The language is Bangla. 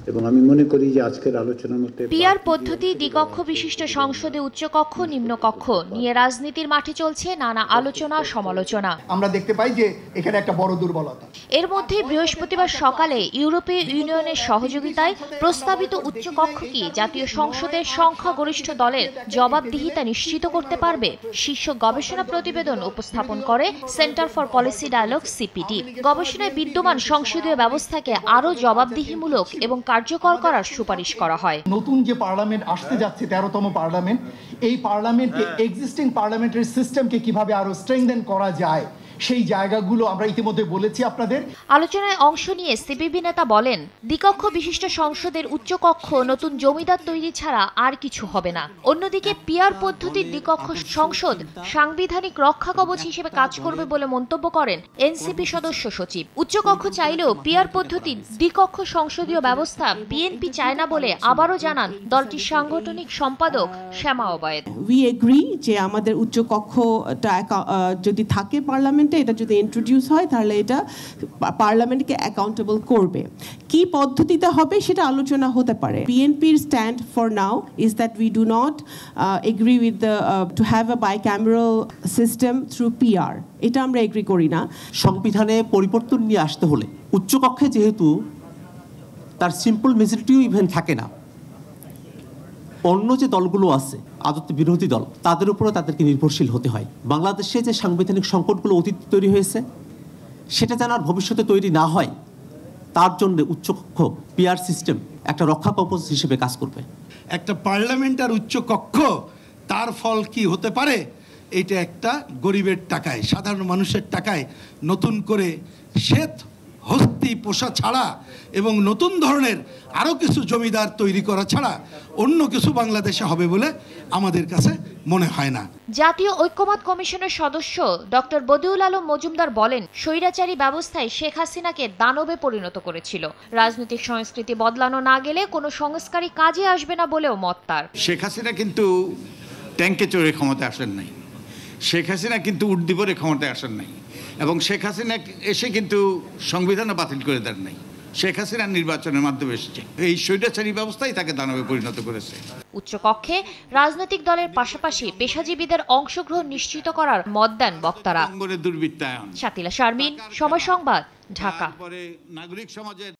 এবং আমি মনে করি যে আজকের আলোচনার মধ্যে পিআর পদ্ধতি দ্বিকক্ষ বিশিষ্ট সংসদে উচ্চকক্ষ নিম্নকক্ষ নিয়ে রাজনীতির মাঠে চলছে নানা আলোচনা সমালোচনা। আমরা দেখতে পাই যে এখানে একটা বড় দুর্বলতা। এর মধ্যে বৃহস্পতিবার সকালে ইউরোপীয় ইউনিয়নের সহযোগিতায় প্রস্তাবিত উচ্চকক্ষ কি জাতীয় সংসদের সংখ্যাগরিষ্ঠ দলের জবাবদিহিতা নিশ্চিত করতে পারবে? শীর্ষ গবেষণা প্রতিবেদন উপস্থাপন করে centre for policy dialogue CPD. গবেষণায় বিদ্যমান সংসদীয় ব্যবস্থাকে আরও জবাবদিহিমূলক এবং কার্যকর করার সুপারিশ করা হয়। নতুন যে পার্লামেন্ট আসতে যাচ্ছে 13তম পার্লামেন্ট, এই পার্লামেন্টে এক্সিস্টিং পার্লামেন্টারি সিস্টেমকে কিভাবে আরো স্ট্রেংথেন করা যায় সেই জায়গাগুলো আমরা ইতিমধ্যে বলেছি আপনাদের। আলোচনায় অংশ নিয়ে সিপিবি নেতা বলেন, দ্বিকক্ষ বিশিষ্ট সংসদের উচ্চকক্ষ নতুন জমিদার তৈরি ছাড়া আর কিছু হবে না। অন্যদিকে পিআর পদ্ধতির দ্বিকক্ষ সংসদ সাংবিধানিক রক্ষা কবচ হিসেবে কাজ করবে বলে মন্তব্য করেন এনসিপি সদস্য সচিব। উচ্চকক্ষ চাইলেও পিআর পদ্ধতির দ্বিকক্ষ সংসদীয় ব্যবস্থা বিএনপি চায় না বলে আবারও জানান দলটির সাংগঠনিক সম্পাদক শ্যামা ওবায়েদ। উই এগ্রি যে আমাদের উচ্চকক্ষটা যদি থাকে পার্লামেন্টে, এটা যদি ইন্ট্রোডিউস হয় তাহলে এটা পার্লামেন্টকে অ্যাকাউন্টেবল করবে। কি পদ্ধতিতে হবে সেটা আলোচনা হতে পারে। বিএনপির stand for now is that we do not agree with to have a bicameral system through PR. এটা আমরা এগ্রি করি না। সংবিধানে পরিবর্তন নিয়ে আসতে হলে উচ্চকক্ষে যেহেতু তার সিম্পল মেজরিটিও ইভেন থাকে না, অন্য যে দলগুলো আছে আদতে বিরোধী দল, তাদের উপরে তাদেরকে নির্ভরশীল হতে হয়। বাংলাদেশে যে সাংবিধানিক সংকটগুলো অতীত তৈরি হয়েছে সেটা যেন আর ভবিষ্যতে তৈরি না হয়, তার জন্য উচ্চকক্ষ পিআর সিস্টেম একটা রক্ষা কবচ হিসেবে কাজ করবে। একটা পার্লামেন্ট আর উচ্চকক্ষ, তার ফল কি হতে পারে? এটা একটা গরিবের টাকায়, সাধারণ মানুষের টাকায় নতুন করে শ্বেত হস্তি পোষা ছাড়া এবং নতুন ধরনের আরও কিছু জমিদার তৈরি করা ছাড়া অন্য কিছু বাংলাদেশে হবে বলে আমাদের কাছে মনে হয় না। জাতীয় ঐক্যমত কমিশনের সদস্য ডক্টর বদিউল আলম মজুমদার বলেন, স্বৈরাচারী ব্যবস্থায় শেখ হাসিনাকে দানবে পরিণত করেছিল। রাজনৈতিক সংস্কৃতি বদলানো না গেলে কোনো সংস্কারই কাজে আসবে না বলেও মত তার। শেখ হাসিনা কিন্তু ট্যাঙ্কে চড়ে ক্ষমতায় আসেন নাই, শেখ হাসিনা কিন্তু উর্দি পরে ক্ষমতায় আসেন নাই, এবং শেখ হাসিনা এসে কিন্তু সংবিধানও বাতিল করে দেন নাই। শেখ হাসিনা নির্বাচনের মাধ্যমে এসেছে। এই স্বৈরাচারী ব্যবস্থাই তাকে দানবে পরিণত করেছে। উচ্চকক্ষে রাজনৈতিক দলের পাশাপাশি পেশাজীবীদের অংশগ্রহণ নিশ্চিত করার মত দেন বক্তারা। দুর্বৃত্তায়ন। শাতিলা শারমিন, সময় সংবাদ, ঢাকা। নাগরিক সমাজের